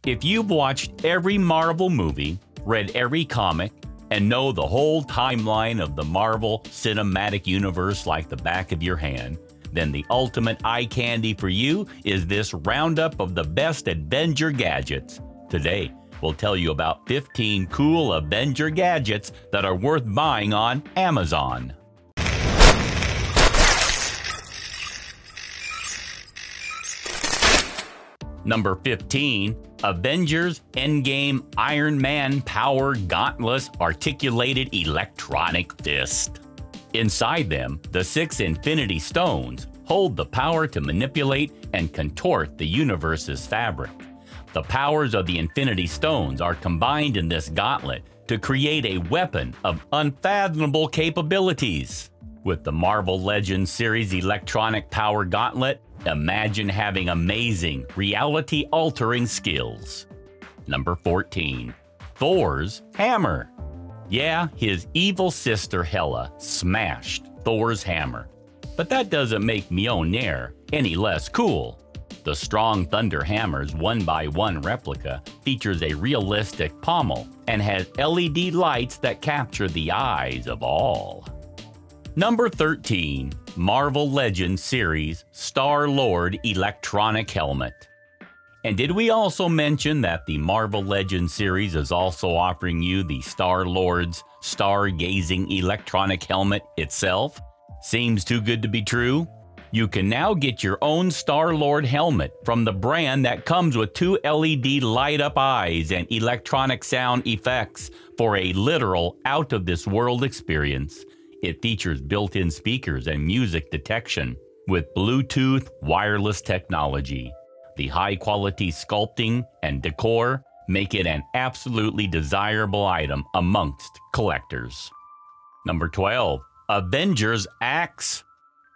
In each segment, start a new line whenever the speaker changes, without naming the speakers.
If you've watched every Marvel movie, read every comic, and know the whole timeline of the Marvel Cinematic Universe like the back of your hand, then the ultimate eye candy for you is this roundup of the best Avenger gadgets. Today, we'll tell you about 15 cool Avenger gadgets that are worth buying on Amazon. Number 15, Avengers Endgame Iron Man Power Gauntlet Articulated Electronic Fist. Inside them, the 6 Infinity Stones hold the power to manipulate and contort the universe's fabric. The powers of the Infinity Stones are combined in this gauntlet to create a weapon of unfathomable capabilities. With the Marvel Legends series Electronic Power Gauntlet, imagine having amazing, reality-altering skills. Number 14. Thors Hammer. Yeah, his evil sister Hela smashed Thor's hammer. But that doesn't make Mjolnir any less cool. The strong Thunder Hammer's 1x1 replica features a realistic pommel and has LED lights that capture the eyes of all. Number 13. Marvel Legends series StarLords Electronic Helmet. And did we also mention that the Marvel Legends series is also offering you the StarLords Stargazing Electronic Helmet itself? Seems too good to be true? You can now get your own StarLord helmet from the brand that comes with 2 LED light-up eyes and electronic sound effects for a literal out-of-this-world experience. It features built-in speakers and music detection with Bluetooth wireless technology. The high-quality sculpting and decor make it an absolutely desirable item amongst collectors. Number 12. Avengers Axe.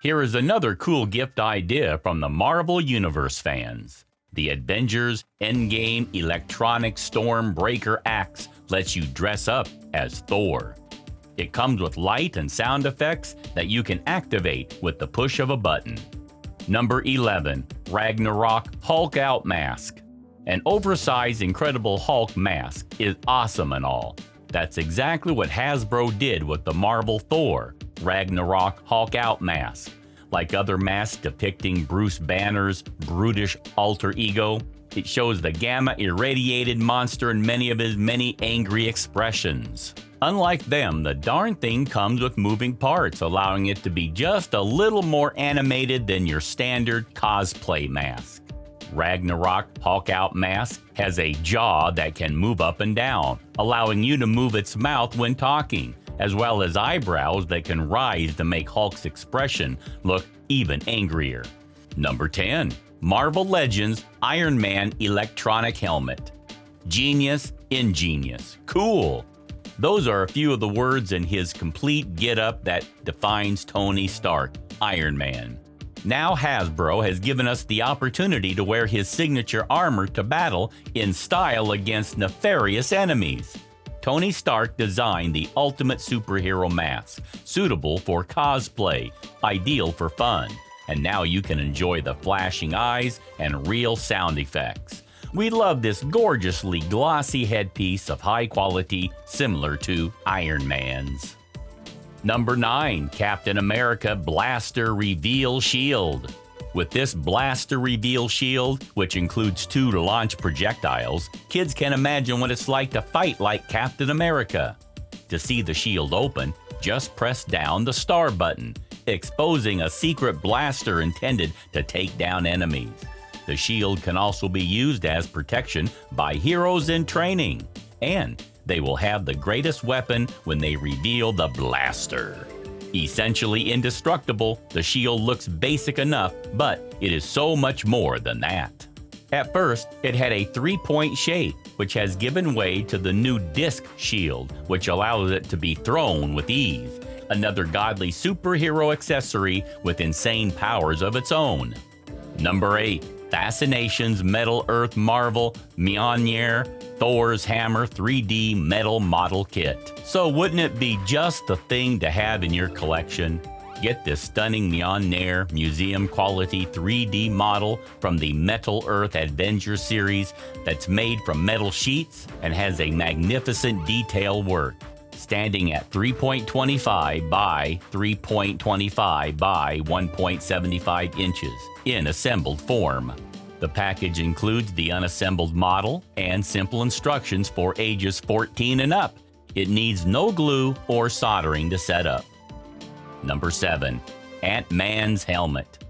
Here is another cool gift idea from the Marvel Universe fans. The Avengers Endgame Electronic Stormbreaker Axe lets you dress up as Thor. It comes with light and sound effects that you can activate with the push of a button. Number 11. Ragnarok Hulk Out Mask. An oversized Incredible Hulk mask is awesome and all. That's exactly what Hasbro did with the Marvel Thor Ragnarok Hulk Out Mask. Like other masks depicting Bruce Banner's brutish alter ego, it shows the gamma-irradiated monster in many of his many angry expressions. Unlike them, the darn thing comes with moving parts, allowing it to be just a little more animated than your standard cosplay mask. Ragnarok Hulk Out Mask has a jaw that can move up and down, allowing you to move its mouth when talking, as well as eyebrows that can rise to make Hulk's expression look even angrier. Number 10. Marvel Legends Iron Man Electronic Helmet. Genius, ingenious, cool. Those are a few of the words in his complete get-up that defines Tony Stark, Iron Man. Now Hasbro has given us the opportunity to wear his signature armor to battle in style against nefarious enemies. Tony Stark designed the ultimate superhero mask, suitable for cosplay, ideal for fun, and now you can enjoy the flashing eyes and real sound effects. We love this gorgeously glossy headpiece of high quality, similar to Iron Man's. Number 9. Captain America Blaster Reveal Shield. With this Blaster Reveal Shield, which includes 2 to launch projectiles, kids can imagine what it's like to fight like Captain America. To see the shield open, just press down the star button, exposing a secret blaster intended to take down enemies. The shield can also be used as protection by heroes in training, and they will have the greatest weapon when they reveal the blaster. Essentially indestructible, the shield looks basic enough, but it is so much more than that. At first, it had a 3-point shape, which has given way to the new disc shield, which allows it to be thrown with ease. Another godly superhero accessory with insane powers of its own. Number 8. Fascinations Metal Earth Marvel Mjolnir Thor's Hammer 3D Metal Model Kit. So wouldn't it be just the thing to have in your collection? Get this stunning Mjolnir museum-quality 3D model from the Metal Earth Avenger series that's made from metal sheets and has a magnificent detail work, standing at 3.25 by 3.25 by 1.75 inches in assembled form. The package includes the unassembled model and simple instructions for ages 14 and up. It needs no glue or soldering to set up. Number 7. AntMans Helmet.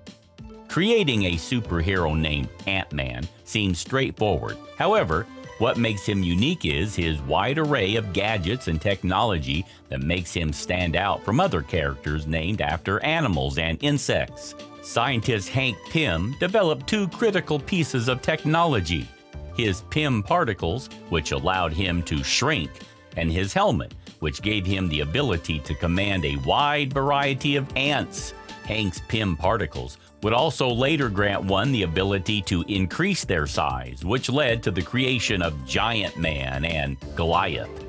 Creating a superhero named Ant-Man seems straightforward. However, what makes him unique is his wide array of gadgets and technology that makes him stand out from other characters named after animals and insects. Scientist Hank Pym developed two critical pieces of technology: his Pym particles, which allowed him to shrink, and his helmet, which gave him the ability to command a wide variety of ants. Hank's Pym particles would also later grant one the ability to increase their size, which led to the creation of Giant Man and Goliath.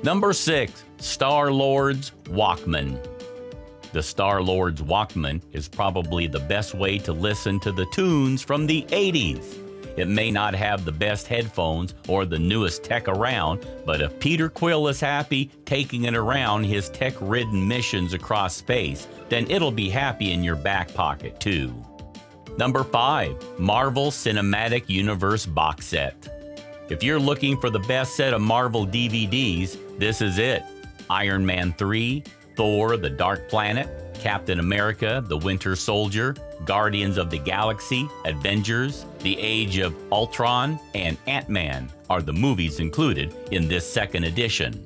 Number 6. StarLords Walkman. The StarLords Walkman is probably the best way to listen to the tunes from the 80s. It may not have the best headphones or the newest tech around, but if Peter Quill is happy taking it around his tech-ridden missions across space, then it'll be happy in your back pocket too. Number 5. Marvel Cinematic Universe Box Set. If you're looking for the best set of Marvel DVDs, this is it. Iron Man 3, Thor: The Dark Planet, Captain America: The Winter Soldier, Guardians of the Galaxy, Avengers, The Age of Ultron, and Ant-Man are the movies included in this second edition.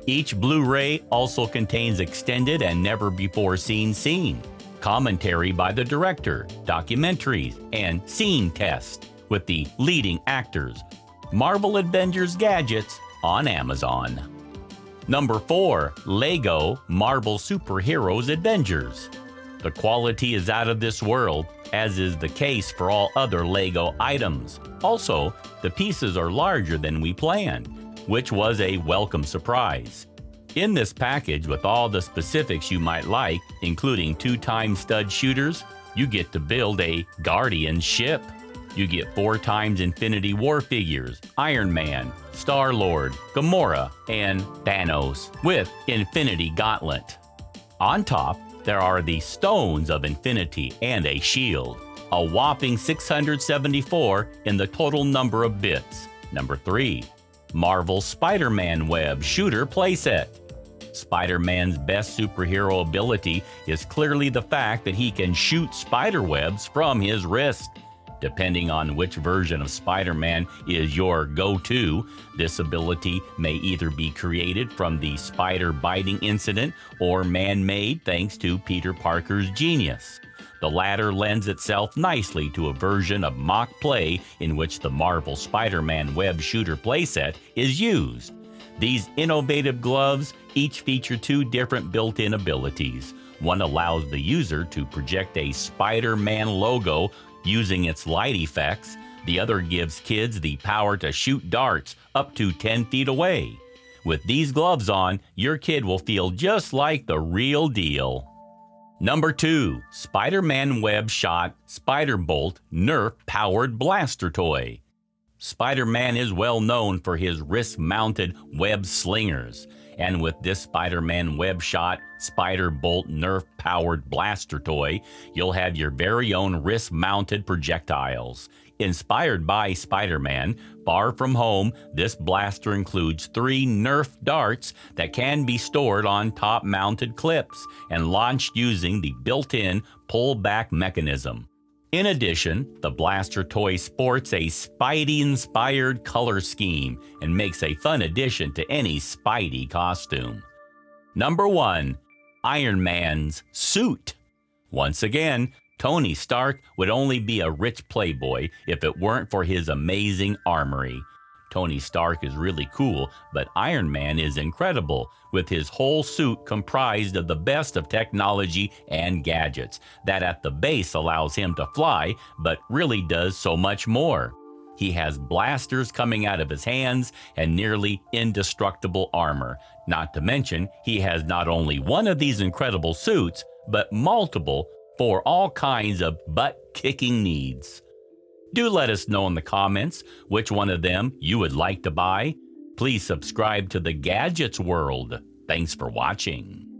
Each Blu-ray also contains extended and never-before-seen scene, commentary by the director, documentaries, and scene tests with the leading actors. Marvel Avengers Gadgets on Amazon. Number 4. Lego Marvel Superheroes Avengers. The quality is out of this world, as is the case for all other Lego items. Also, the pieces are larger than we planned, which was a welcome surprise. In this package, with all the specifics you might like, including 2x stud shooters, you get to build a Guardian ship. You get 4x Infinity War figures, Iron Man, StarLord, Gamora, and Thanos, with Infinity Gauntlet. On top, there are the Stones of Infinity and a shield, a whopping 674 in the total number of bits. Number 3. Marvel Spider-Man Web Shooter Playset. Spider-Man's best superhero ability is clearly the fact that he can shoot spider webs from his wrist. Depending on which version of Spider-Man is your go-to, this ability may either be created from the spider biting incident or man-made thanks to Peter Parker's genius. The latter lends itself nicely to a version of mock play in which the Marvel Spider-Man Web Shooter playset is used. These innovative gloves each feature two different built-in abilities. One allows the user to project a Spider-Man logo using its light effects. The other gives kids the power to shoot darts up to 10 feet away. With these gloves on, your kid will feel just like the real deal. Number 2. Spider-Man Web Shot Spider-Bolt Nerf-powered blaster toy. Spider-Man is well known for his wrist-mounted web slingers. And with this Spider-Man Web Shot Spider-Bolt Nerf-powered blaster toy, you'll have your very own wrist-mounted projectiles. Inspired by Spider-Man, Far From Home, this blaster includes 3 Nerf darts that can be stored on top-mounted clips and launched using the built-in pull-back mechanism. In addition, the blaster toy sports a Spidey-inspired color scheme and makes a fun addition to any Spidey costume. Number 1. Iron Man's suit. Once again, Tony Stark would only be a rich playboy if it weren't for his amazing armory. Tony Stark is really cool, but Iron Man is incredible, with his whole suit comprised of the best of technology and gadgets that at the base allows him to fly, but really does so much more. He has blasters coming out of his hands and nearly indestructible armor. Not to mention, he has not only one of these incredible suits, but multiple for all kinds of butt-kicking needs. Do let us know in the comments which one of them you would like to buy. Please subscribe to the Gadgets World. Thanks for watching.